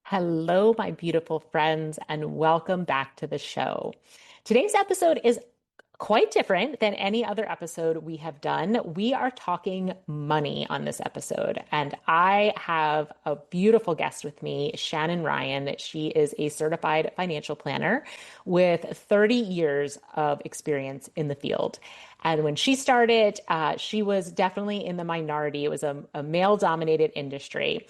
Hello, my beautiful friends, and welcome back to the show. Today's episode is quite different than any other episode we have done. We are talking money on this episode, and I have a beautiful guest with me, Shannon Ryan. She is a certified financial planner with 30 years of experience in the field. And when she started, she was definitely in the minority. It was a male-dominated industry.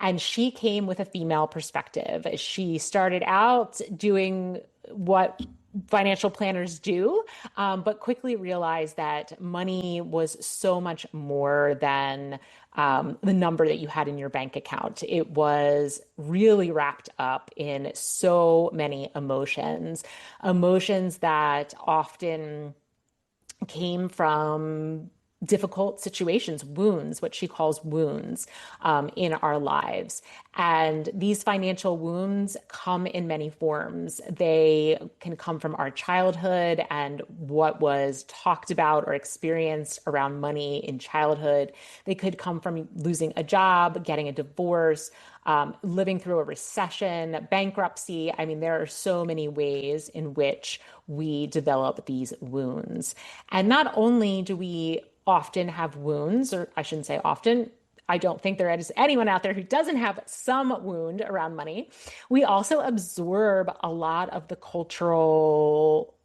And she came with a female perspective. She started out doing what financial planners do, but quickly realized that money was so much more than the number that you had in your bank account. It was really wrapped up in so many emotions, emotions that often came from difficult situations, wounds, what she calls wounds in our lives. And these financial wounds come in many forms. They can come from our childhood and what was talked about or experienced around money in childhood. They could come from losing a job, getting a divorce, living through a recession, bankruptcy. I mean, there are so many ways in which we develop these wounds. And not only do we often have wounds, or I shouldn't say often, I don't think there is anyone out there who doesn't have some wound around money. We also absorb a lot of the cultural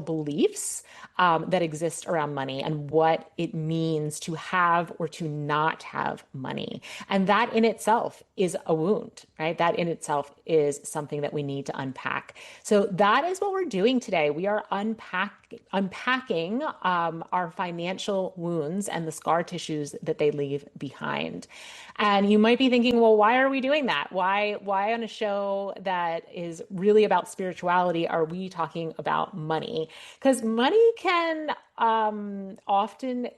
beliefs that exist around money and what it means to have or to not have money. And that in itself is a wound, right? That in itself is something that we need to unpack. So that is what we're doing today. We are unpacking our financial wounds and the scar tissues that they leave behind. And you might be thinking, well, why are we doing that? Why on a show that is really about spirituality are we talking about money? Because money can often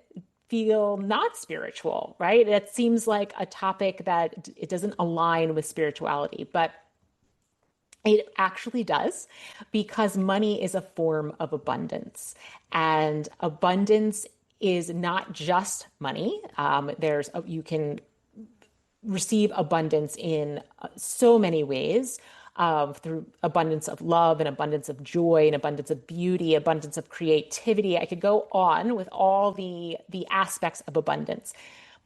feel not spiritual, right? It seems like a topic that it doesn't align with spirituality, but it actually does, because money is a form of abundance, and abundance is not just money. You can receive abundance in so many ways, through abundance of love and abundance of joy and abundance of beauty, abundance of creativity. I could go on with all the aspects of abundance.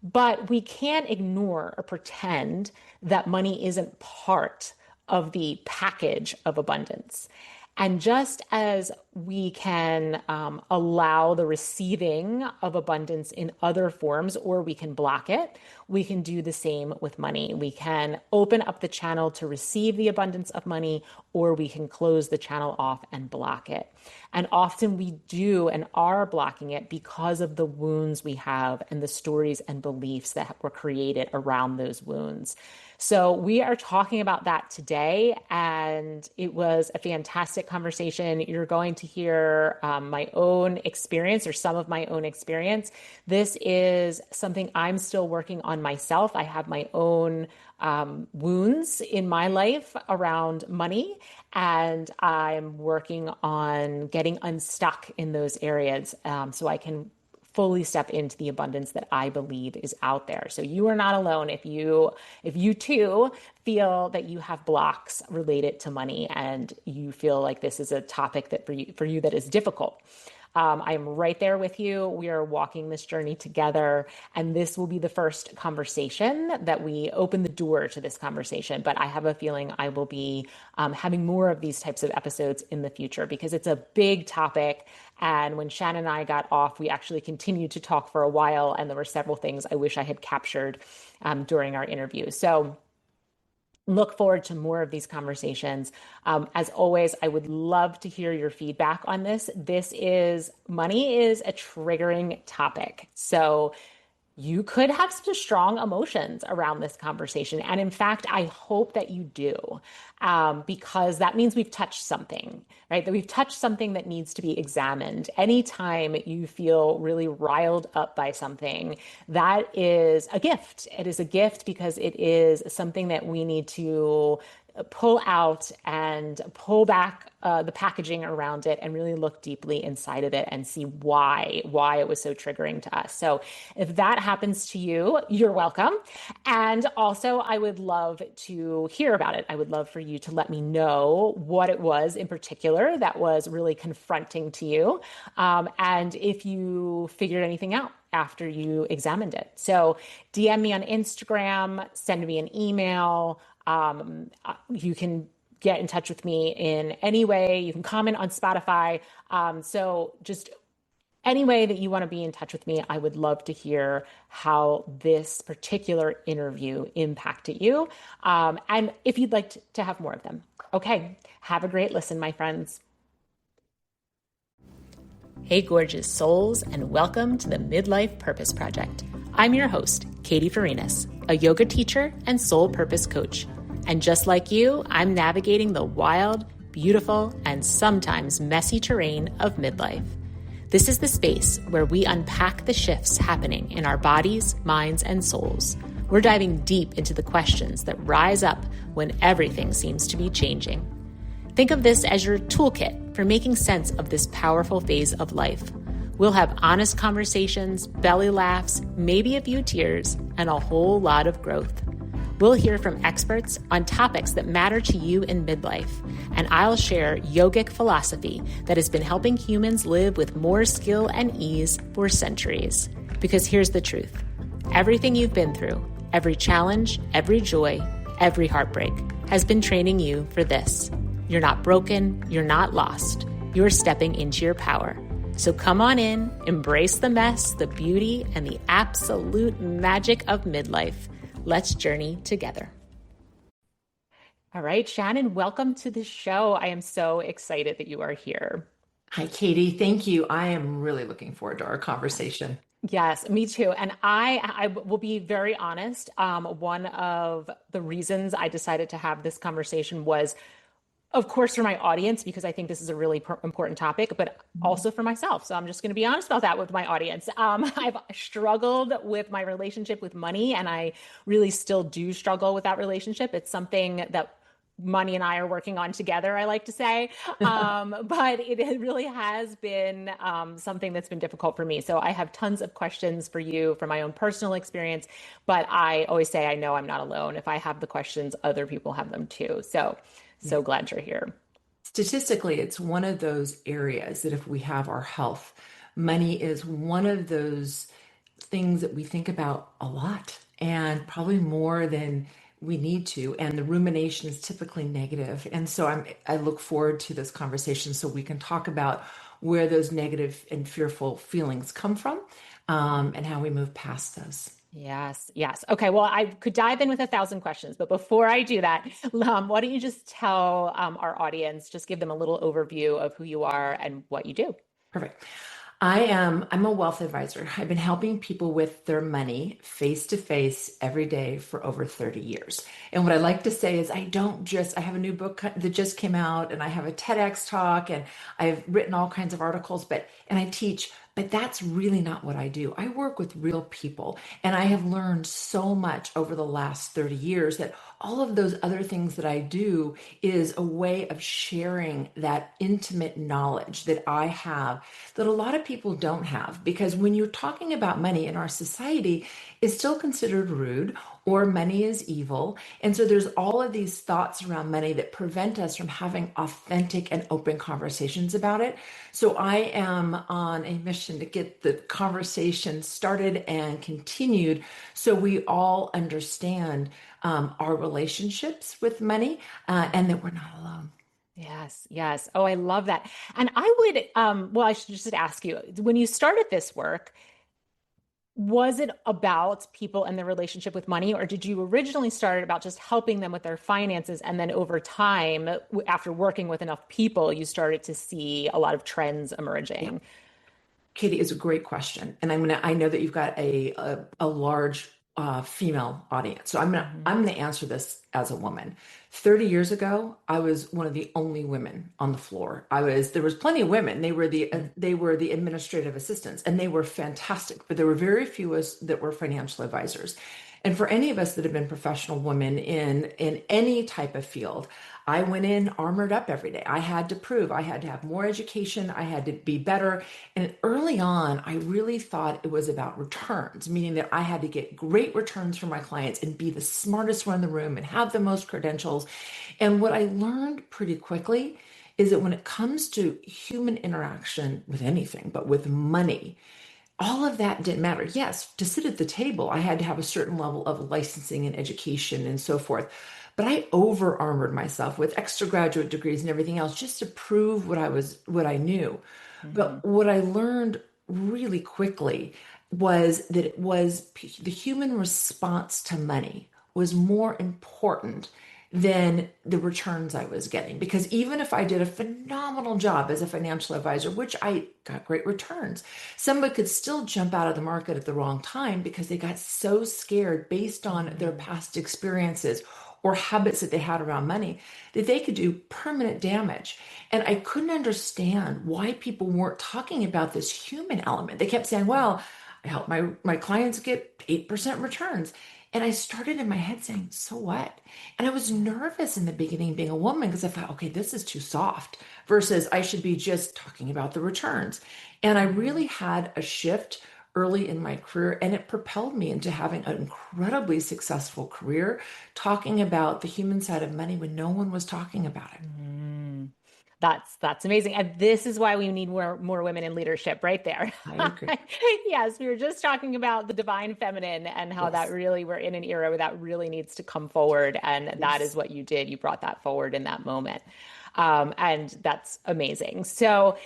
But we can't ignore or pretend that money isn't part of the package of abundance. And just as we can allow the receiving of abundance in other forms, or we can block it, we can do the same with money. We can open up the channel to receive the abundance of money, or we can close the channel off and block it. And often we do and are blocking it because of the wounds we have and the stories and beliefs that were created around those wounds. So we are talking about that today, and it was a fantastic conversation. You're going to hear my own experience, or some of my own experience. This is something I'm still working on myself. I have my own wounds in my life around money, and I'm working on getting unstuck in those areas, so I can fully step into the abundance that I believe is out there. So you are not alone if you too feel that you have blocks related to money and you feel like this is a topic that for you that is difficult. I am right there with you. We are walking this journey together, and this will be the first conversation that we open the door to this conversation. But I have a feeling I will be having more of these types of episodes in the future, because it's a big topic. And when Shannon and I got off, we actually continued to talk for a while, and there were several things I wish I had captured during our interview. So look forward to more of these conversations. As always, I would love to hear your feedback on this. Money is a triggering topic. So you could have some strong emotions around this conversation. And in fact, I hope that you do, because that means we've touched something, right? That we've touched something that needs to be examined. Anytime you feel really riled up by something, that is a gift. It is a gift because it is something that we need to pull out and pull back the packaging around it and really look deeply inside of it and see why it was so triggering to us. So if that happens to you, you're welcome. And also, I would love to hear about it. I would love for you to let me know what it was in particular that was really confronting to you, and if you figured anything out after you examined it. So DM me on Instagram, send me an email. You can get in touch with me in any way. You can comment on Spotify. So just any way that you want to be in touch with me, I would love to hear how this particular interview impacted you. And if you'd like to have more of them. Okay, have a great listen, my friends. Hey, gorgeous souls, and welcome to the Midlife Purpose Project. I'm your host, Katie Farinas, a yoga teacher and soul purpose coach. And just like you, I'm navigating the wild, beautiful, and sometimes messy terrain of midlife. This is the space where we unpack the shifts happening in our bodies, minds, and souls. We're diving deep into the questions that rise up when everything seems to be changing. Think of this as your toolkit for making sense of this powerful phase of life. We'll have honest conversations, belly laughs, maybe a few tears, and a whole lot of growth. We'll hear from experts on topics that matter to you in midlife, and I'll share yogic philosophy that has been helping humans live with more skill and ease for centuries. Because here's the truth. Everything you've been through, every challenge, every joy, every heartbreak, has been training you for this. You're not broken, you're not lost. You're stepping into your power. So come on in, embrace the mess, the beauty, and the absolute magic of midlife. Let's journey together. All right, Shannon, welcome to the show. I am so excited that you are here. Hi, Katie. Thank you. I am really looking forward to our conversation. Yes, me too. And I will be very honest. One of the reasons I decided to have this conversation was, of course, for my audience, because I think this is a really important topic, but also for myself. So I'm just going to be honest about that with my audience. I've struggled with my relationship with money, and I really still do struggle with that relationship. It's something that money and I are working on together, I like to say. But it really has been something that's been difficult for me. So I have tons of questions for you from my own personal experience, but I always say I know I'm not alone. If I have the questions, other people have them too. So glad you're here. Statistically, it's one of those areas that if we have our health, money is one of those things that we think about a lot and probably more than we need to. And the rumination is typically negative. And so I look forward to this conversation so we can talk about where those negative and fearful feelings come from, and how we move past those. Yes, yes. Okay, well, I could dive in with 1,000 questions, but before I do that, why don't you just tell our audience, just give them a little overview of who you are and what you do? Perfect. I'm a wealth advisor. I've been helping people with their money face to face every day for over 30 years. And what I like to say is I have a new book that just came out, and I have a TEDx talk, and I've written all kinds of articles, and I teach, but that's really not what I do. I work with real people, and I have learned so much over the last 30 years that all of those other things that I do is a way of sharing that intimate knowledge that I have that a lot of people don't have. Because when you're talking about money in our society, it's still considered rude, or money is evil. And so there's all of these thoughts around money that prevent us from having authentic and open conversations about it. So I am on a mission to get the conversation started and continued so we all understand our relationships with money, and that we're not alone. Yes, yes. Oh, I love that. And I would, well, I should just ask you, when you started this work, was it about people and their relationship with money, or did you originally start about just helping them with their finances, and then over time, after working with enough people, you started to see a lot of trends Yeah. emerging? Katie, is a great question, and I know that you've got a large female audience, so Mhm. I'm gonna answer this as a woman. 30 years ago, I was one of the only women on the floor. There was plenty of women. They were the administrative assistants, and they were fantastic, but there were very few that were financial advisors. And for any of us that have been professional women in any type of field, I went in armored up every day. I had to prove, I had to have more education, I had to be better. And early on, I really thought it was about returns, meaning that I had to get great returns from my clients and be the smartest one in the room and have the most credentials. And what I learned pretty quickly is that when it comes to human interaction with anything, but with money, all of that didn't matter. Yes, to sit at the table, I had to have a certain level of licensing and education and so forth. But I over armored myself with extra graduate degrees and everything else just to prove what I knew. Mhm. But what I learned really quickly was that the human response to money was more important than the returns I was getting. Because even if I did a phenomenal job as a financial advisor, which I got great returns, somebody could still jump out of the market at the wrong time because they got so scared based on their Mhm. past experiences or habits that they had around money that they could do permanent damage. And I couldn't understand why people weren't talking about this human element. They kept saying, well, I help my clients get 8% returns. And I started in my head saying, so what? And I was Yeah. nervous in the beginning being a woman because I thought, okay, this is too soft versus I should be just talking about the returns. And I Mhm. really had a shift early in my career, and it propelled me into having an incredibly successful career talking about the human side of money when no one was talking about it. Mm. That's amazing. And this is why we need more women in leadership right there. I agree. Yes, we were just talking about the divine feminine and how that Yes. really we're in an era where that really needs to come forward. And that is Yes. what you did. You brought that forward in that moment. And that's amazing. So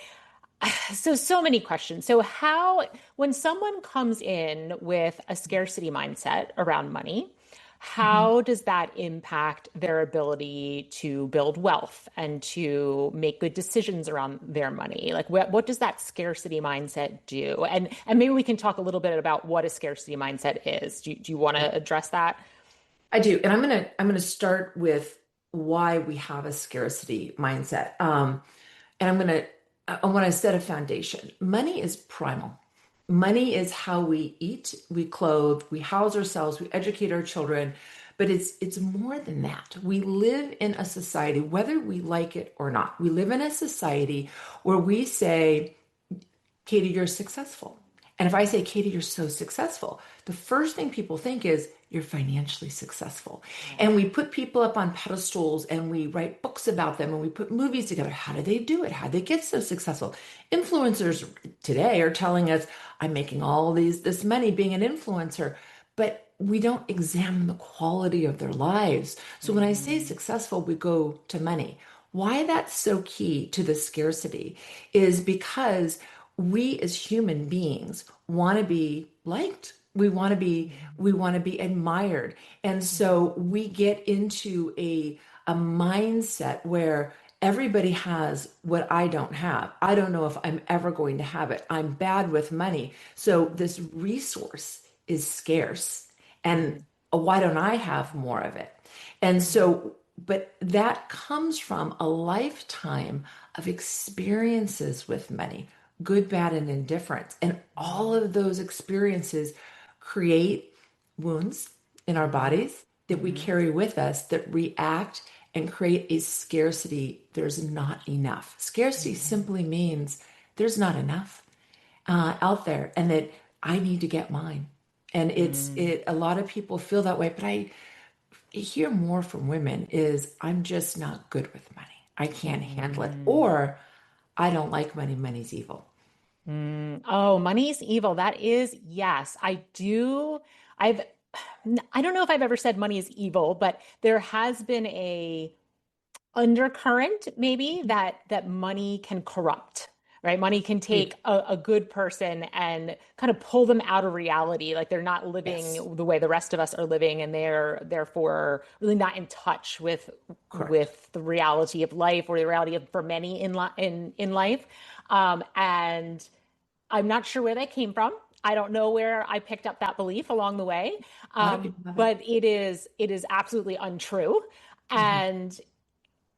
many questions. So how, when someone comes in with a scarcity mindset around money, Mhm. how does that impact their ability to build wealth and to make good decisions around their money? Like what does that scarcity mindset do? And maybe we can talk a little bit about what a scarcity mindset is. Do you want to address that? I do. And I'm gonna start with why we have a scarcity mindset. And I want to set a foundation. Money is primal. Money is how we eat, we clothe, we house ourselves, we educate our children, but it's more than that. We live in a society, whether we like it or not. We live in a society where we say, Katie, you're successful. And if I say, Katie, you're so successful, the first thing people think is you're financially successful. Yeah. And we put people up on pedestals and we write books about them and we put movies together. How do they do it? How do they get so successful? Influencers today are telling us, I'm making all this money being an influencer, but we don't examine the quality of their lives. So when I say Mhm. successful, we go to money. Why that's so key to the scarcity is because we as human beings want to be liked. We want to be admired. And Mhm. so we get into a mindset where everybody has what I don't have. I don't know if I'm ever going to have it. I'm bad with money. So this resource is scarce. And Mhm. why don't I have more of it? And Mhm. so, but that comes from a lifetime of experiences with money, good, bad, and indifference. And all Mhm. of those experiences create wounds in our Mhm. bodies that we Mhm. carry with us that react and create a scarcity. There's not enough. Scarcity Mhm. simply means there's not enough out there, and that I need to get mine. And Mhm. a lot of people feel that way, but I hear more from women is I'm just not good with money. I can't handle it. Mhm. Or I don't like money. Money's evil. Oh, money's evil. That is, yes, I do. I've, I don't know if I've ever said money is evil, but there has been a undercurrent maybe that money can corrupt, right? Money can take Agreed. a good person and kind of pull them out of reality, like they're not Yes, living the way the rest of us are living, and they're therefore really not in touch correct. with the reality of life or the reality of for many in life. And I'm not sure where that came from. I don't know where I picked up that belief along the way, A lot of people have it. but it is absolutely untrue. Mhm. And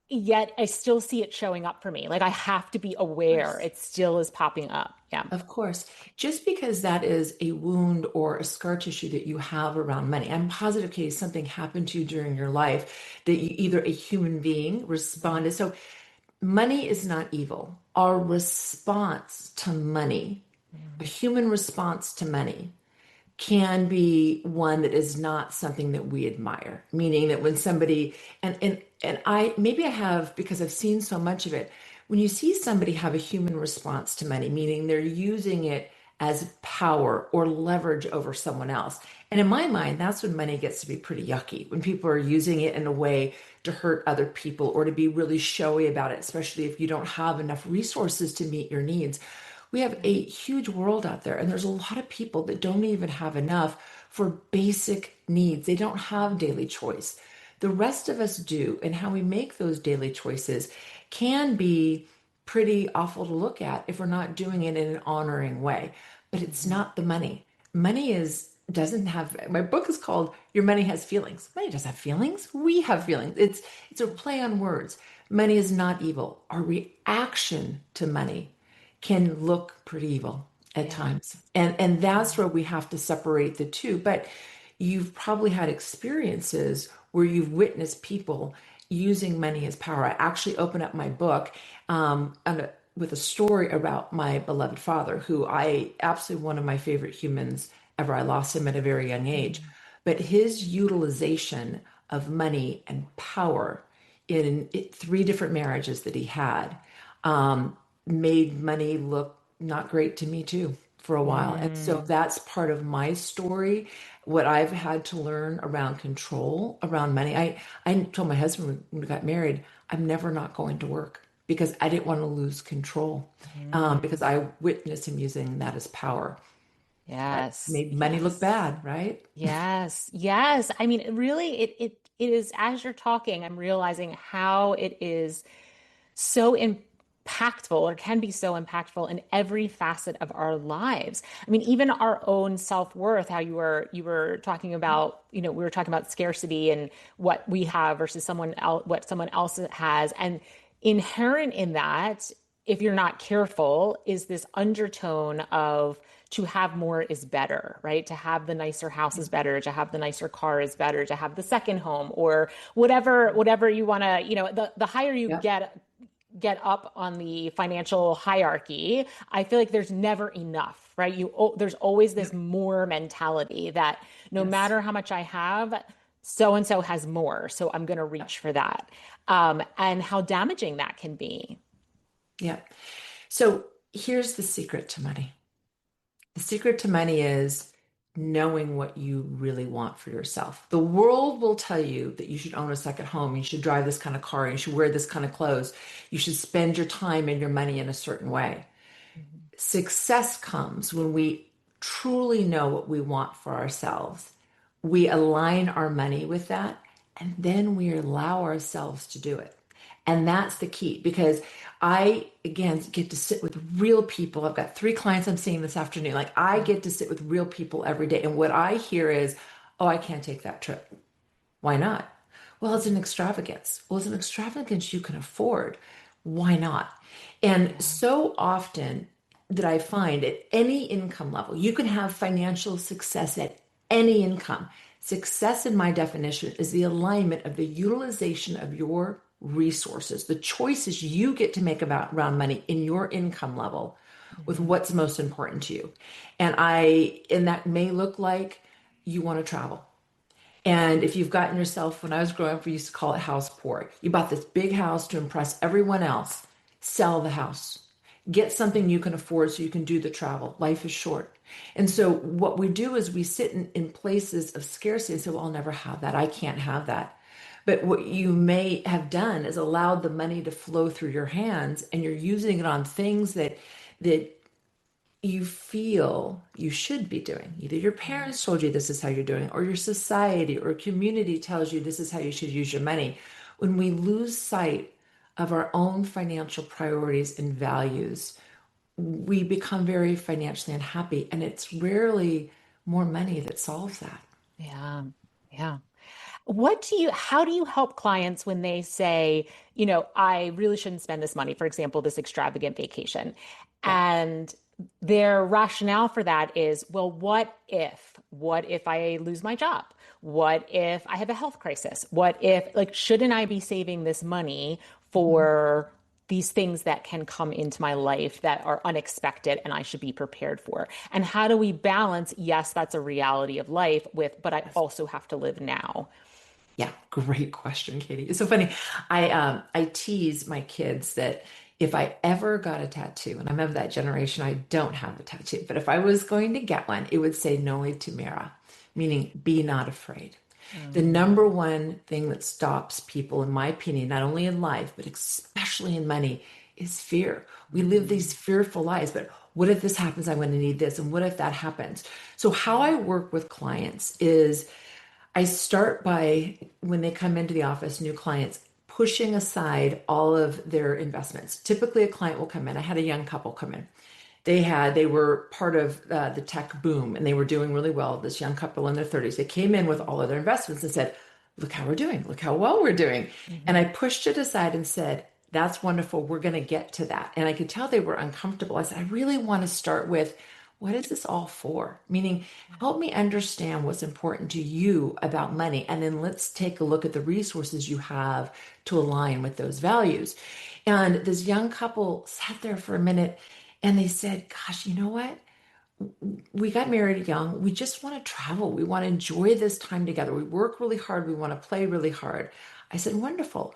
yet I still see it showing up for me. Like I have to be Of aware course. it still is popping up. Yeah. Of course. Just because that is a wound or a scar tissue that you have around money, I'm positive, case something happened to you during your life that you either a human being responded. So money is not evil. Our response to money, a Mhm. human response to money, can be one that is not something that we admire. Meaning that when somebody and I maybe I have because I've seen so much of it, when you see somebody have a human response to money, meaning they're using it as power or leverage over someone else. And in my mind, that's when money gets to be pretty yucky, when people are using it in a way to hurt other people or to be really showy about it, especially if you don't have enough resources to meet your needs. We have Yeah. a huge world out there, and there's a lot of people that don't even have enough for basic needs. They don't have daily choice. The rest of us do, and how we make those daily choices can be pretty awful to look at if we're not doing it in an honoring way. But it's Mhm. not the money. Money is doesn't have my book is called Your Money Has Feelings. Money doesn't have feelings. We have feelings. It's a play on words. Money is not evil. Our reaction to money can look pretty evil at Yeah. times. And that's Yeah. where we have to separate the two. But you've probably had experiences where you've witnessed people using money as power. I actually open up my book with a story about my beloved father, who I absolutely one of my favorite humans ever. I lost him at a very young age. Mhm. But his utilization of money and power in three different marriages that he had um, made money look not great to me too for a while. And so Mm. that's part of my story, what I've had to learn around control, around money. I told my husband when we got married, I'm never not going to work because I didn't want to lose control because Mm. I witnessed him using that as power. But Yes. made money look Yes. bad, right? Yes, yes. I mean, really, it is as you're talking, I'm realizing how it is so impactful or can be so impactful in every facet of our lives. I mean, even our own self-worth, how you were talking about, we were talking about scarcity and what we have versus someone else, what someone else has. And inherent in that, if you're not careful, is this undertone of to have more is better, right? To have the nicer house is better, to have the nicer car is better, to have the second home or whatever you want to, the higher you Yep. get up on the financial hierarchy, I feel like there's never enough, right? There's always this Yep. more mentality that no Yes. matter how much I have, so and so has more, so I'm going to Yep. reach for that. And how damaging that can be. Yep. So here's the secret to money. The secret to money is knowing what you really want for yourself. The world will tell you that you should own a second home, you should drive this kind of car, you should wear this kind of clothes, you should spend your time and your money in a certain way. Mhm. Success comes when we truly know what we want for ourselves. We align our money with that, and then we allow ourselves to do it. And that's the key because I, again, get to sit with real people. I've got three clients I'm seeing this afternoon. Like, I get to sit with real people every day. And what I hear is, oh, I can't take that trip. Why not? Well, it's an extravagance. Well, it's an extravagance you can afford. Why not? And Yeah. so often that I find at any income level, you can have financial success at any income. Success, in my definition, is the alignment of the utilization of your resources, the choices you get to make about around money in your income level with Mhm. what's most important to you. And that may look like you want to travel. And if you've gotten yourself, when I was growing up, we used to call it house poor. You bought this big house to impress everyone else. Sell the house. Get something you can afford so you can do the travel. Life is short. And so what we do is we sit in places of scarcity and say, well, I'll never have that. I can't have that. But what you may have done is allowed the money to flow through your hands and you're using it on things that you feel you should be doing. Either your Yeah. parents told you this is how you're doing, or your society or community tells you this is how you should use your money. When we lose sight of our own financial priorities and values, we become very financially unhappy. And it's rarely more money that solves that. Yeah. Yeah. How do you help clients when they say, I really shouldn't spend this money, for example, this extravagant vacation. Yeah. And their rationale for that is, well, what if? What if I lose my job? What if I have a health crisis? What if, like, shouldn't I be saving this money Mhm. for these things that can come into my life that are unexpected and I should be prepared for? And how do we balance, yes, that's a reality of life with, but I Yes. also have to live now? Yeah, great question, Katie. It's so funny. I tease my kids that if I ever got a tattoo, and I'm of that generation, I don't have a tattoo, but if I was going to get one, it would say Noli Timera, meaning be not afraid. The number one thing that stops people, in my opinion, not only in life, but especially in money, is fear. We live these Mhm. fearful lives, but what if this happens? I'm going to need this. And what if that happens? So, how I work with clients is I start by, when they come into the office, new clients, pushing aside all of their investments. Typically, a client will come in. I had a young couple come in. They were part of the tech boom and they were doing really well. This young couple in their 30s, they came in with all of their investments and said, look how we're doing, look how well we're doing. And I Mhm. pushed it aside and said, that's wonderful. We're going to get to that. And I could tell they were uncomfortable. I said, I really want to start with, what is this all for? Meaning, help me understand what's important to you about money. And then let's take a look at the resources you have to align with those values. And this young couple sat there for a minute and they said, gosh, you know what? We got married young. We just want to travel. We want to enjoy this time together. We work really hard. We want to play really hard. I said, wonderful.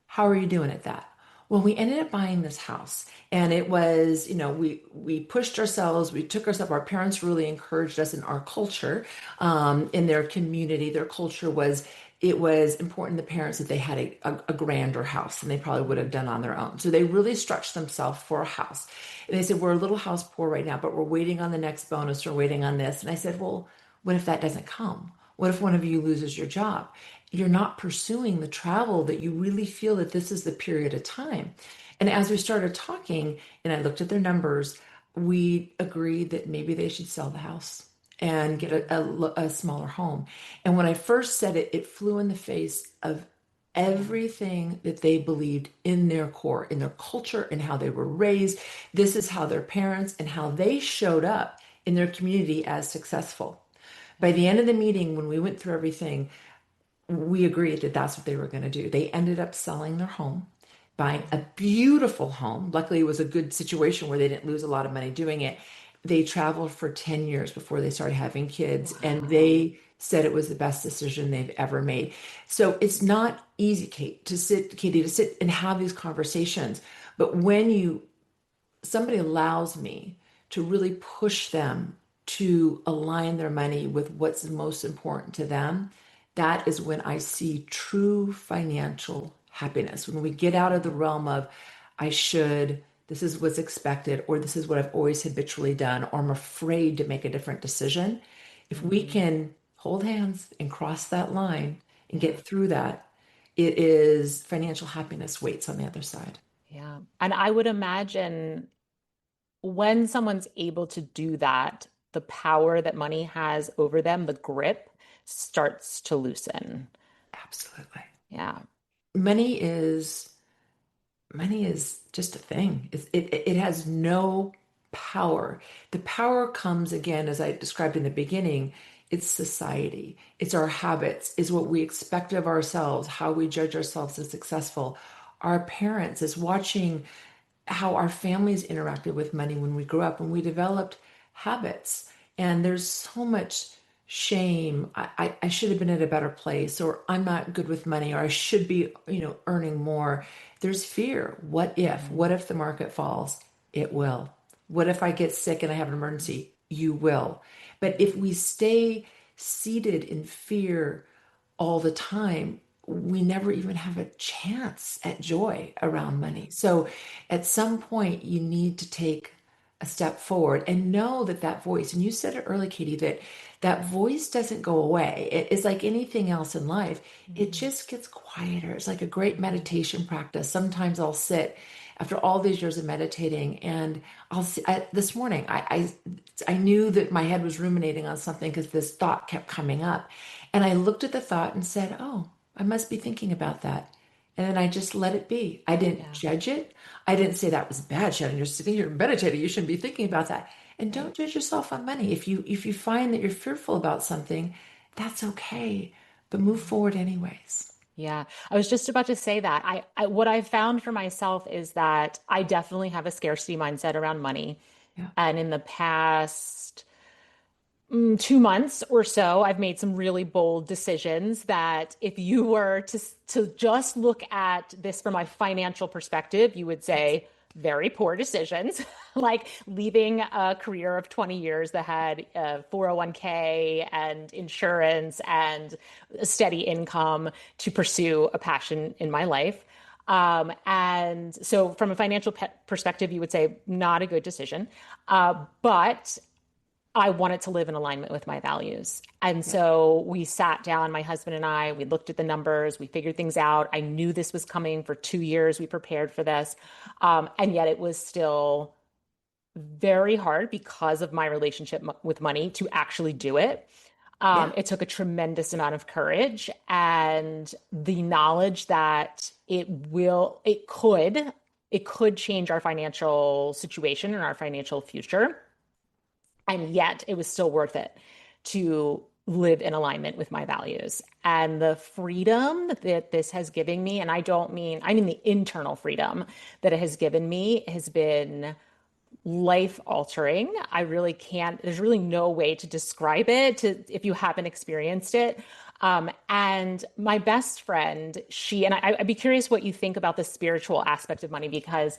How are you doing at that? Well, we ended up buying this house and it was, we pushed ourselves, we took ourselves, our parents really encouraged us in our culture, in their community. Their culture was, it was important to the parents that they had a grander house than they probably would have done on their own. So they really stretched themselves for a house. And they said, we're a little house poor right now, but we're waiting on the next bonus. We're waiting on this. And I said, well, what if that doesn't come? What if one of you loses your job? You're not pursuing the travel that you really feel that this is the period of time. And as we started talking and I looked at their numbers, we agreed that maybe they should sell the house and get a smaller home. And when I first said it, it flew in the face of everything that they believed in their core, in their culture, and how they were raised. This is how their parents and how they showed up in their community as successful. By the end of the meeting, when we went through everything, we agreed that that's what they were going to do. They ended up selling their home, buying a beautiful home. Luckily, it was a good situation where they didn't lose a lot of money doing it. They traveled for 10 years before they started having kids, and Wow. they said it was the best decision they've ever made. So it's not easy, Katie, to sit and have these conversations. But when somebody allows me to really push them to align their money with what's most important to them, that is when I see true financial happiness. When we get out of the realm of, I should, this is what's expected, or this is what I've always habitually done, or I'm afraid to make a different decision. If we Mhm. can hold hands and cross that line and Yeah. get through that, it is financial happiness waits on the other side. Yeah. And I would imagine when someone's able to do that, the power that money has over them, the grip starts to loosen. Absolutely. Yeah. Money is money is just a thing. It has no power. The power comes again, as I described in the beginning, it's society, it's our habits, is what we expect of ourselves, how we judge ourselves as successful. Our parents is watching how our families interacted with money when we grew up, when we developed habits. And there's so much shame. I should have been at a better place, or I'm not good with money, or I should be, earning more. There's fear. What if? What Mhm. if the market falls? It will. What if I get sick and I have an emergency? You will. But if we stay seated in fear all the time, we never even have a chance at joy around money. So at some point, you need to take a step forward and know that that voice, and you said it early, Katie, that that voice doesn't go away. It's like anything else in life. It Mhm. just gets quieter. It's like a great Mhm. meditation practice. Sometimes I'll sit after all these years of meditating and this morning, I knew that my head was ruminating on something because this thought kept coming up. And I looked at the thought and said, oh, I must be thinking about that. And then I just let it be. I didn't Yeah, judge it. I didn't say that was bad, Shannon. You're sitting here meditating. You shouldn't be thinking about that. And right. don't judge yourself on money. If you find that you're fearful about something, that's okay. But move Mhm. forward anyways. Yeah, I was just about to say that. What I found for myself is that I definitely have a scarcity mindset around money. Yeah. And in the past 2 months or so, I've made some really bold decisions that if you were to just look at this from a financial perspective, you would Yes. say very poor decisions, like leaving a career of 20 years that had 401k and insurance and a steady income to pursue a passion in my life. And so, from a financial perspective, you would say not a good decision. But I wanted to live in alignment with my values. And Yeah. so we sat down, my husband and I, we looked at the numbers, we figured things out. I knew this was coming for 2 years. We prepared for this. And yet it was still very hard because of my relationship with money to actually do it. Yeah. It took a tremendous amount of courage and the knowledge that it could change our financial situation and our financial future. And yet it was still worth it to live in alignment with my values and the freedom that this has given me. And I mean the internal freedom that it has given me has been life altering. I really can't, there's really no way to describe it if you haven't experienced it. And my best friend, I'd be curious what you think about the spiritual aspect of money because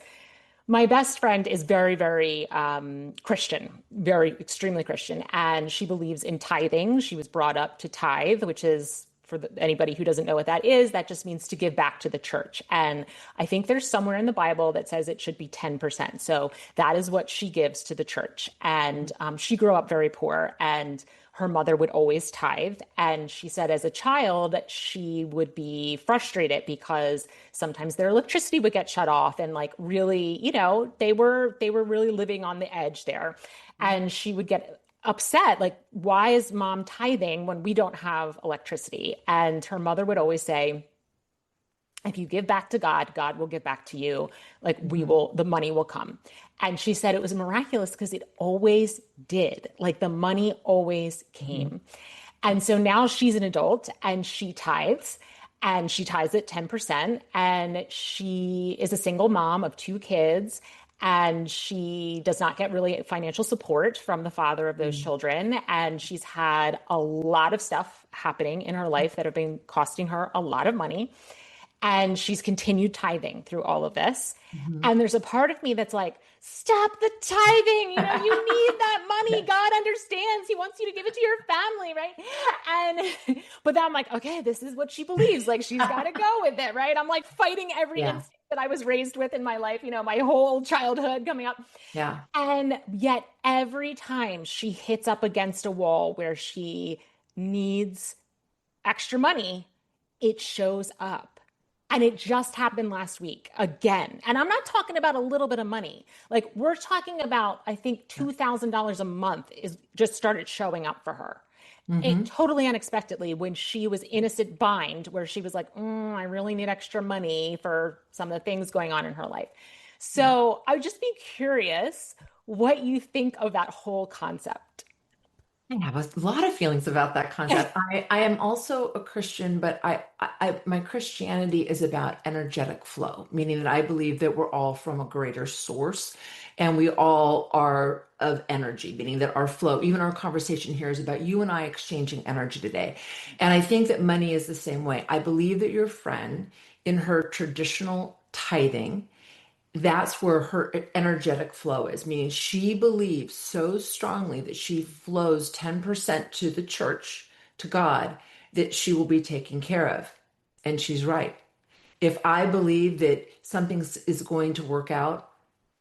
my best friend is very, very Christian, very extremely Christian, and she believes in tithing. She was brought up to tithe, which is anybody who doesn't know what that is, that just means to give back to the church. And I think there's somewhere in the Bible that says it should be 10%. So that is what she gives to the church. And she grew up very poor, and her mother would always tithe. And she said as a child, she would be frustrated because sometimes their electricity would get shut off and like really, they were really living on the edge there. And she would get upset, like, why is mom tithing when we don't have electricity? And her mother would always say, if you give back to God, God will give back to you. Like Mhm. the money will come. And she said it was miraculous because it always did. Like the money always Mhm. came. And so now she's an adult and she tithes at 10%. And she is a single mom of 2 kids. And she does not get really financial support from the father of those Mhm. children. And she's had a lot of stuff happening in her life that have been costing her a lot of money. And she's continued tithing through all of this. Mhm. And there's a part of me that's like, stop the tithing. You need that money. Yes. God understands. He wants you to give it to your family, right? But then I'm like, okay, this is what she believes. Like, she's got to go with it, right? I'm like fighting every Yeah. instinct that I was raised with in my life, my whole childhood coming up. Yeah. And yet, every time she hits up against a wall where she needs extra money, it shows up. And it just happened last week again. And I'm not talking about a little bit of money. Like we're talking about, I think Yeah. $2,000 a month is just started showing up for her. It Hmm. totally unexpectedly when she was innocent bind, where she was like, I really need extra money for some of the things going on in her life. Yeah. So I would just be curious what you think of that whole concept. I have a lot of feelings about that concept. I am also a Christian, but my Christianity is about energetic flow, meaning that I believe that we're all from a greater source and we all are of energy, meaning that our flow, even our conversation here is about you and I exchanging energy today. And I think that money is the same way. I believe that your friend in her traditional tithing, that's where her energetic flow is, meaning she believes so strongly that she flows 10% to the church, to God, that she will be taken care of. And she's right. If I believe that something is going to work out,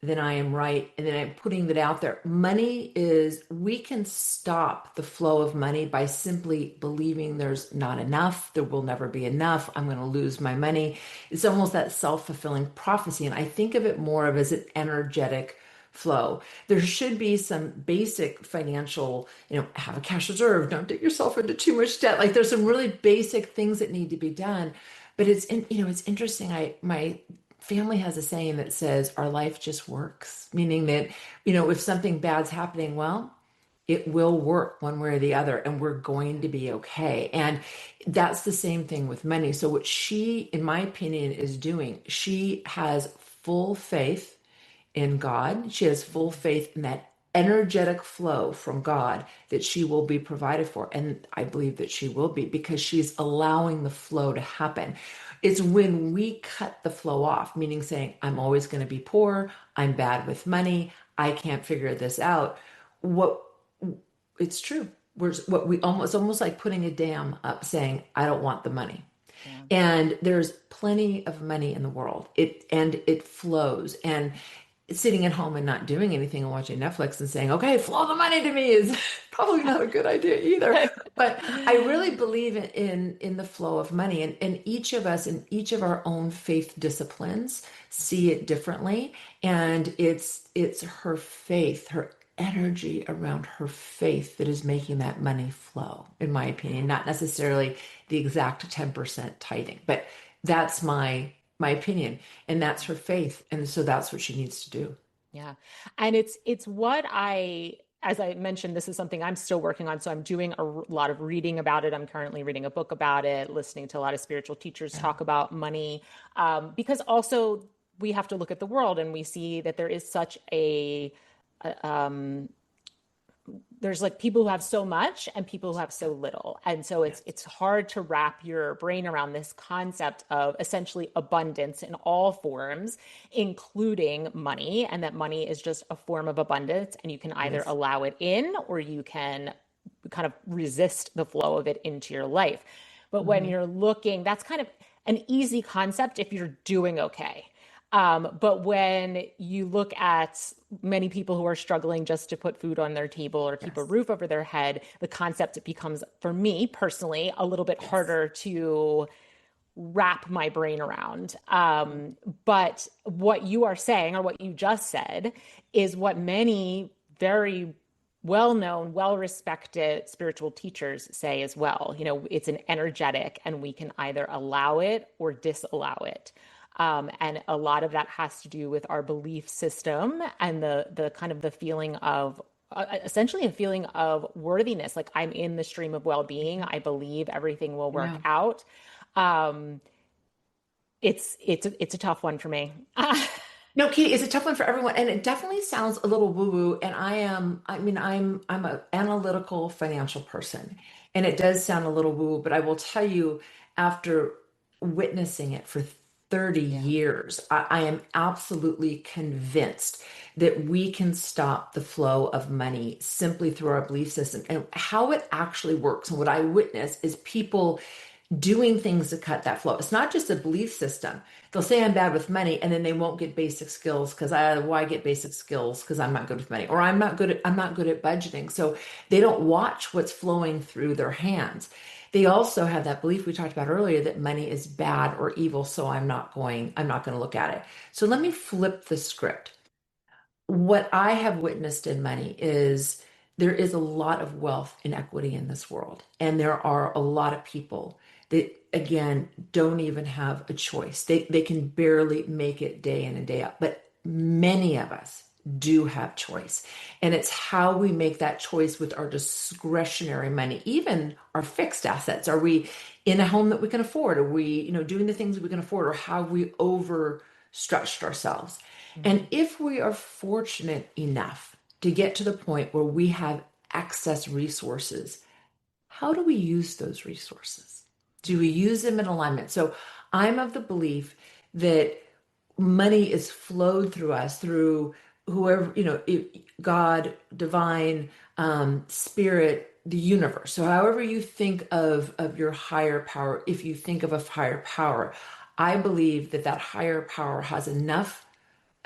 then I am right. And then I'm putting that out there. Money is, we can stop the flow of money by simply believing there's not enough, there will never be enough, I'm going to lose my money. It's almost that self-fulfilling prophecy. And I think of it more of as an energetic flow. There should be some basic financial, have a cash reserve, don't dig yourself into too much debt. Like there's some really basic things that need to be done. But it's interesting. My family has a saying that says our life just works, meaning that, if something bad's happening, well, it will work one way or the other, and we're going to be okay. And that's the same thing with money. So what she, in my opinion, is doing, she has full faith in God. She has full Mhm. faith in that energetic flow from God that she will be provided for. And I believe that she will be, because she's allowing the flow to happen. It's when we cut the flow off, meaning saying, I'm always going to be poor, I'm bad with money, I can't figure this out. What It's true. It's almost like putting a dam up saying, I don't want the money. Yeah. And there's plenty of money in the world. It flows. And sitting at home and not doing anything and watching Netflix and saying, okay, flow the money to me is probably not a good idea either. But I really believe in the flow of money, and each of us in each of our own faith disciplines see it differently. And it's her faith, her energy around her faith that is making that money flow, in my opinion, not necessarily the exact 10% tithing, but that's my opinion, and that's her faith, and so that's what she needs to do. Yeah. And it's what as I mentioned, this is something I'm still working on. So I'm doing lot of reading about it. I'm currently reading a book about it, listening to a lot of spiritual teachers Yeah. talk about money. Because also we have to look at the world and we see that there is such a there's like people who have so much and people who have so little. And so Yes. it's hard to wrap your brain around this concept of essentially abundance in all forms, including money, and that money is just a form of abundance and you can either Yes. allow it in or you can kind of resist the flow of it into your life. But when Hmm. you're looking, that's kind of an easy concept if you're doing okay. But when you look at many people who are struggling just to put food on their table or keep a Yes. roof over their head, the concept it becomes, for me personally, a little bit Yes. harder to wrap my brain around. Mhm. But what you are saying, or what you just said, is what many very well known, well respected spiritual teachers say as well. It's an energetic, and we can either allow it or disallow it. And a lot of that has to do with our belief system and the kind of the feeling of essentially a feeling of worthiness. Like I'm in the stream of well-being. I believe everything will work Yeah. out. Um, it's a tough one for me. No, Katie, it's a tough one for everyone, and it definitely sounds a little woo-woo. And I'm an analytical financial person, and it does sound a little woo, but I will tell you, after witnessing it for 30 Yeah. years, I am absolutely convinced that we can stop the flow of money simply through our belief system. And how it actually works, and what I witness is people doing things to cut that flow. It's not just a belief system. They'll say I'm bad with money, and then they won't get basic skills because why get basic skills? Because I'm not good with money, or I'm not good at budgeting. So they don't watch what's flowing through their hands. They also have that belief we talked about earlier that money is bad or evil, so I'm not going to look at it. So let me flip the script. What I have witnessed in money is there is a lot of wealth inequity in this world. And there are a lot of people that, again, don't even have a choice. They can barely make it day in and day out. But many of us do have choice. And it's how we make that choice with our discretionary money, even our fixed assets. Are we in a home that we can afford? Are we, doing the things we can afford, or how we overstretched ourselves? And Mhm. if we are fortunate enough to get to the point where we have excess resources, how do we use those resources? Do we use them in alignment? So I'm of the belief that money is flowed through us through whoever, God, divine, spirit, the universe. So however you think of your higher power, if you think of a higher power, I believe that that higher power has enough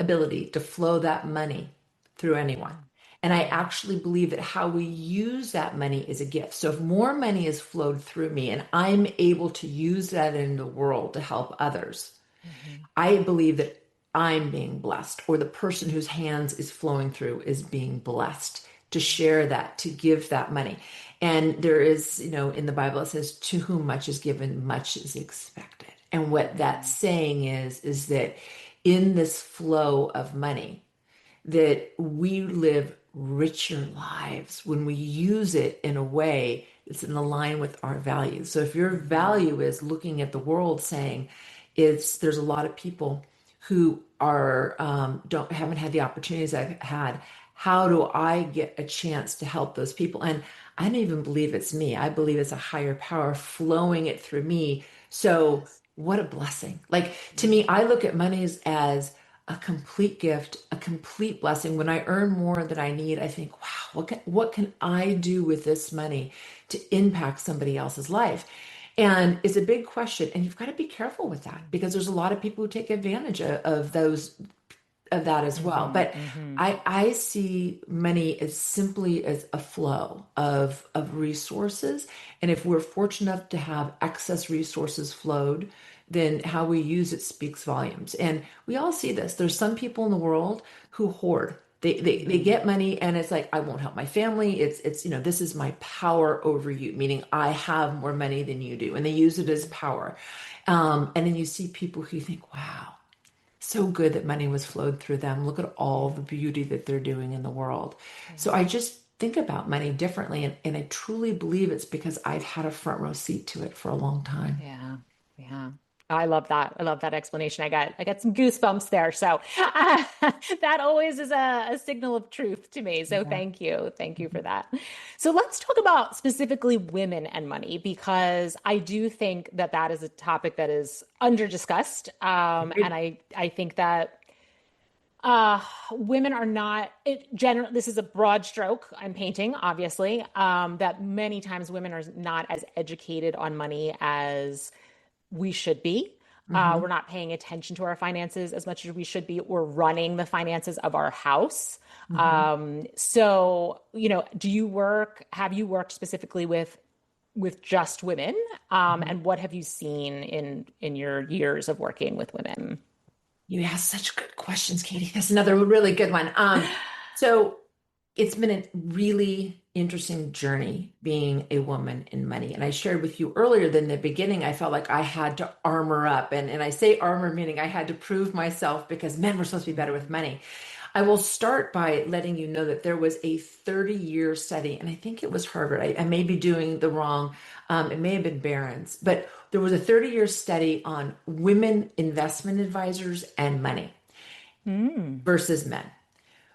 ability to flow that money through anyone. Yeah. And I Yeah. actually believe that how we use that money is a gift. So if more money is flowed through me and I'm able to use that in the world to help others, Hmm. I believe that I'm being blessed, or the person whose hands is flowing through is being blessed to share that, to give that money. And there is, in the Bible, it says, to whom much is given, much is expected. And what that's saying is that in this flow of money, that we live richer lives when we use it in a way that's in line with our values. So if your Hmm. value is looking at the world saying it's there's a lot of people who are don't haven't had the opportunities I've had. How do I get a chance to help those people? And I don't even believe it's me. I believe it's a higher power flowing it through me. So Yes. what a blessing. Like to me, Yeah. I look at money as a complete gift, a complete blessing. When I earn more than I need, I think, wow, what can I do with this money to impact somebody else's life? And it's a big question, and you've got to be careful with that because there's a lot of people who take advantage of those of that as well. Hmm. But Hmm. I see money as simply as a flow of resources. And if we're fortunate enough to have excess resources flowed, then how we use it speaks volumes. And we all see this. There's some people in the world who hoard. They Hmm. get money and it's like, I won't help my family. It's this is my power over you, meaning I have more money than you do. And they use it as power. And then you see people who think, wow, so good that money was flowed through them. Look at all Yeah. the beauty that they're doing in the world. So Yeah. I just think about money differently. And I truly believe it's because I've had a front row seat to it for a long time. Yeah. Yeah. I love that. I love that explanation. I got some goosebumps there. So that always is a signal of truth to me. So Yeah. thank you. Thank you for that. So let's talk about specifically women and money, because I do think that that is a topic that is under discussed. And Agreed. I think that uh, women are not it general. This is a broad stroke I'm painting, obviously. That many times women are not as educated on money as we should be. Hmm. We're not paying attention to our finances as much as we should be. We're running the finances of our house. Hmm. So, have you worked specifically with just women? And what have you seen in your years of working with women? You ask such good questions, Katie. That's another really good one. So it's been a really interesting journey being a woman in money. And I shared with you earlier that in the beginning, I felt like I had to armor up. And I say armor, meaning I had to prove myself because men were supposed to be better with money. I will start by letting you know that there was a 30-year study, and I think it was Harvard. I may be doing the wrong, it may have been Barron's, but there was a 30-year study on women investment advisors and money Mm. versus men.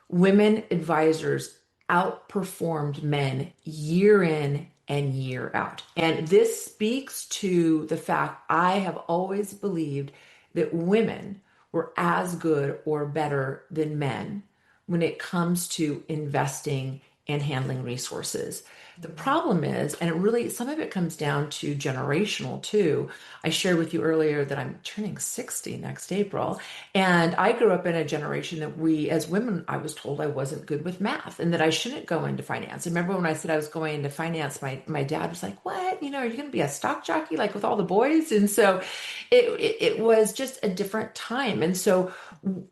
Women advisors outperformed men year in and year out. And this speaks to the fact I have always believed that women were as good or better than men when it comes to investing and handling resources. The problem is, and it really, some of it comes down to generational too. I shared with you earlier that I'm turning 60 next April. And I grew up in a generation that we, as women, I was told I wasn't good with math and that I shouldn't go into finance. I remember when I said I was going into finance, my dad was like, what? Are you going to be a stock jockey like with all the boys? And so it was just a different time. And so